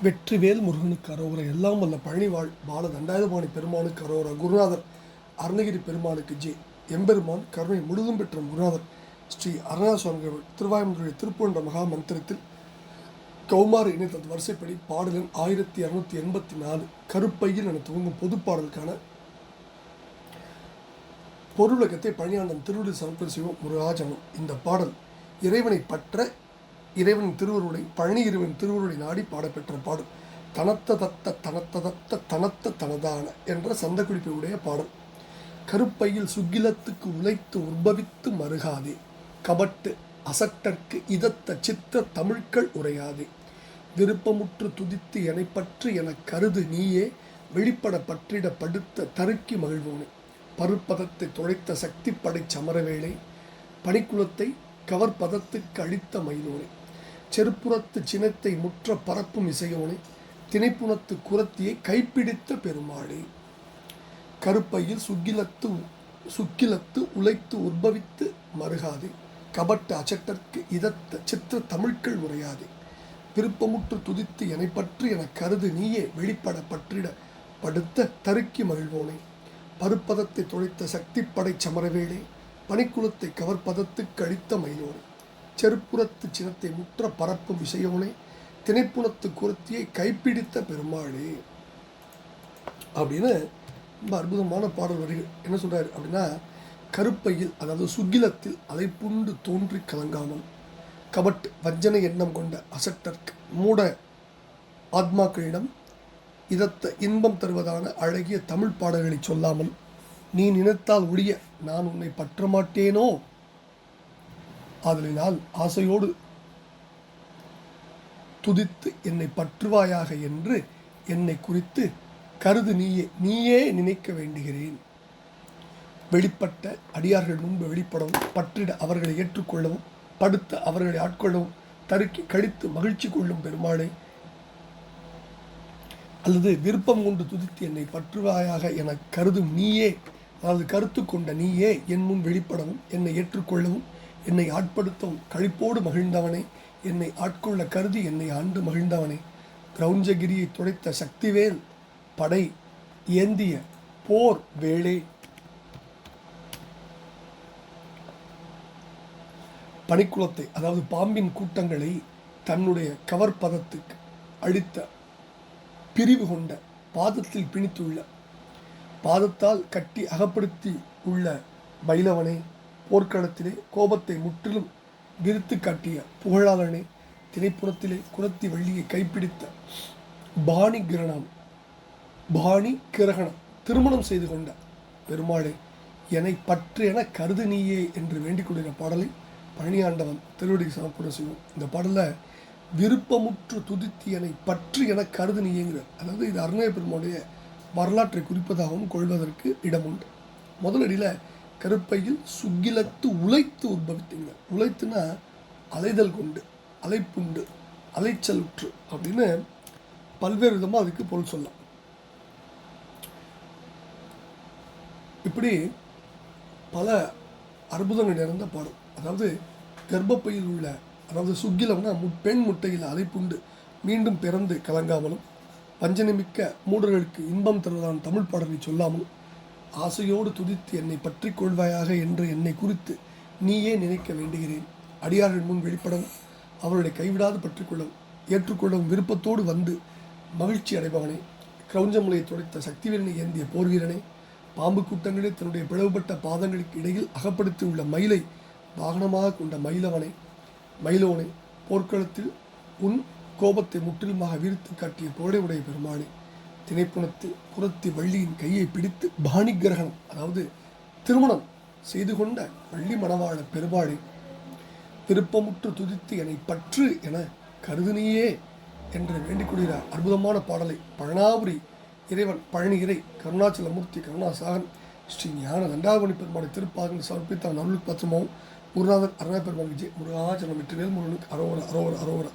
வெற்றிவேல் முருகனுக்கு அரோகரா. எல்லாம் வல்ல பழனிவாழ் பால தண்டாயுதபாணி பெருமானுக்கு அரோகரா. குருநாதர் அருணகிரி பெருமானுக்கு ஜெய். எம்பெருமான் கருணை முழுதும் பெற்ற குருநாதர் ஸ்ரீ அருணா சுவாமிகள் திருவாயுடைய திருப்பூன்ற மகா மந்திரத்தில் கௌமார இணைத்த வரிசைப்படி பாடலின் 1284 கருப்பையில் என துவங்கும் பொது பாடலுக்கான பொருளகத்தை பழனியாண்டன் திருவிழி சமர்ப்பணம் செய்வோம். முருகாஜனம். இந்த பாடல் இறைவனை பற்ற இறைவனின் திருவருளை பழனி இறைவன் திருவருளை நாடி பாடப்பெற்ற பாடல். தனத்த தத்த தனத்த தத்த தனத்த தனதான என்ற சந்த குறிப்பை உடைய பாடல். கருப்பையில் சுக்கிலத்துக்கு உழைத்து உற்பவித்து மருகாதே, கபட்டு அசட்டற்கு இதத்த சித்த தமிழ்கள் உரையாதே, விருப்பமுற்று துதித்து எனை பற்று என கருது நீயே, வெளிப்பட பற்றிட படுத்த தருக்கி மகிழ்வோனே, பருப்பதத்தை தொலைத்த சக்தி படை சமரவேளை, பனிக்குலத்தை கவர்பதத்துக்கு அளித்த மயிலோனே, செருப்புறத்து சினத்தை முற்ற பரப்பும் இசையோனே, திணைப்புணத்து குரத்தியை கைப்பிடித்த பெருமாளே, கருப்பையில் சுக்கிலத்து உழைத்து உற்பவித்து மருகாதே, கபட்ட அச்சட்டற்கு இதத்த சித்திர தமிழ்கள் உரையாதே, விருப்பமுற்று துதித்து எனை பற்று என கருது நீயே, வெளிப்பட பற்றிட படுத்த தருக்கி மகிழ்வோனே, பருப்பதத்தை தொலைத்த சக்தி படை சமரவேளே, பனிக்குலத்தை கவர்பதத்துக்கு அளித்த மயிலோனே, செருப்புறத்து சினத்தை முற்ற பரப்பும் விஷயோனே, திணைப்புணத்து குரத்தியை கைப்பிடித்த பெருமாளே அப்படின்னு ரொம்ப அற்புதமான பாடல் வரிகள். என்ன சொல்றாரு அப்படின்னா, கருப்பையில் அதாவது சுக்கிலத்தில் அலைப்புண்டு தோன்றி கலங்காமல், கபட் வஞ்சனை எண்ணம் கொண்ட அசட்டற்கு மூட ஆத்மாக்களிடம் இதத்த இன்பம் தருவதான அழகிய தமிழ் பாடல்களை சொல்லாமல், நீ நினைத்தால் ஒழிய நான் உன்னை பற்ற மாட்டேனோ, ஆதலினால் ஆசையோடு துதித்து என்னை பற்றுவாயாக என்று என்னை குறித்து கருது நீயே நினைக்க வேண்டுகிறேன். வெளிப்பட்ட அடியார்கள் முன்பு வெளிப்படவும், பற்றிட அவர்களை ஏற்றுக்கொள்ளவும், படுத்த அவர்களை ஆட்கொள்ளவும், தருக்கி கழித்து மகிழ்ச்சி கொள்ளும் பெருமாளை, அல்லது விருப்பம் கொண்டு துதித்து என்னை பற்றுவாயாக என கருதும் நீயே, அதாவது கருத்து கொண்ட நீயே என் முன் வெளிப்படவும், என்னை ஏற்றுக்கொள்ளவும், என்னை ஆட்படுத்தவும் கழிப்போடு மகிழ்ந்தவனே, என்னை ஆட்கொள்ள கருதி என்னை ஆண்டு மகிழ்ந்தவனே, கிரௌஞ்சகிரியை துடைத்த சக்திவேல் படை ஏந்திய போர் வேளே, பனிக்குலத்தை அதாவது பாம்பின் கூட்டங்களை தன்னுடைய கவர்பதத்துக்கு அளித்த பிரிவு கொண்ட பாதத்தில் பிணித்துள்ள பாதத்தால் கட்டி அகப்படுத்தி உள்ள பைலவனே, போர்க்களத்திலே கோபத்தை முற்றிலும் விரித்து காட்டிய புகழாளனே, திணைப்புறத்திலே குரத்தி வள்ளியை கைப்பிடித்த பாணி கிரகணம் திருமணம் செய்து கொண்ட பெருமாளே, என்னை பற்று என கருது நீயே என்று வேண்டிக் கொள்கிற பாடலை பழனியாண்டவன் திருவடிக்கு சமர்ப்பணம் செய்வோம். இந்த பாடலில் விருப்பமுற்று துதித்து என்னை பற்று என கருது நீயேங்கிற, அதாவது இது அருணகிரி பெருமாளுடைய வரலாற்றை குறிப்பதாகவும் கொள்வதற்கு இடம் உண்டு. முதலடியில் கருப்பையில் சுக்கிலத்து உழைத்து உற்பவித்துங்க. உழைத்துனா அலைதல் கொண்டு, அலைப்புண்டு, அலைச்சலுற்று அப்படின்னு பல்வேறு விதமாக அதுக்கு பொருள் சொல்லலாம். இப்படி பல அற்புதங்கள் நிறைந்த பாடல். அதாவது கர்ப்பப்பையில் உள்ள, அதாவது சுக்கிலம்னா பெண் முட்டையில் அலைப்புண்டு மீண்டும் பிறந்து கலங்காமலும், வஞ்சனமிக்க மூடர்களுக்கு இன்பம் தருவதான தமிழ் பாடலை சொல்லாமலும், ஆசையோடு துதித்து என்னை பற்றி கொள்வாயாக என்று என்னை குறித்து நீயே நினைக்க வேண்டுகிறேன். அடியார்கள் முன் வெளிப்படவும், அவர்களை கைவிடாது பற்றி கொள்ளவும், ஏற்றுக்கொள்ளவும் விருப்பத்தோடு வந்து மகிழ்ச்சி அடைபவனே, கிரௌஞ்சமலையை துடைத்த சக்திவேலனை ஏந்திய போர் வீரனே, பாம்பு கூட்டங்களே தன்னுடைய பிளவுபட்ட பாதங்களுக்கு இடையில் அகப்படுத்தி உள்ள மயிலை வாகனமாக கொண்ட மயிலோனே, போர்க்களத்தில் உன் கோபத்தை முற்றிலுமாக விரித்து காட்டிய புகழையுடைய பெருமானே, திணைப்புணத்து குரத்தி வள்ளியின் கையை பிடித்து பாணி கிரகணம் அதாவது திருமணம் செய்து கொண்ட வள்ளி மணவாள பெருமாளே, விருப்பமுற்று துதித்து என்னை பற்று என கருதுனியே என்று வேண்டிக் கொள்கிற அற்புதமான பாடலை பழனாபுரி இறைவன் பழனி இறை கருணாச்சலமூர்த்தி கருணாசாகன் ஸ்ரீ ஞான தண்டாயுதபாணி பெருமாளை திருப்பாதங்கள் சமர்ப்பித்த அவன் அருளுக்கு பத்திரமாகவும் குருநாதர் அருணா பெருமாள் விஜய் முருகாச்சலம் வெற்றிவேல் முருகனுக்கு அரோகரா அரோகரா அரோகரா.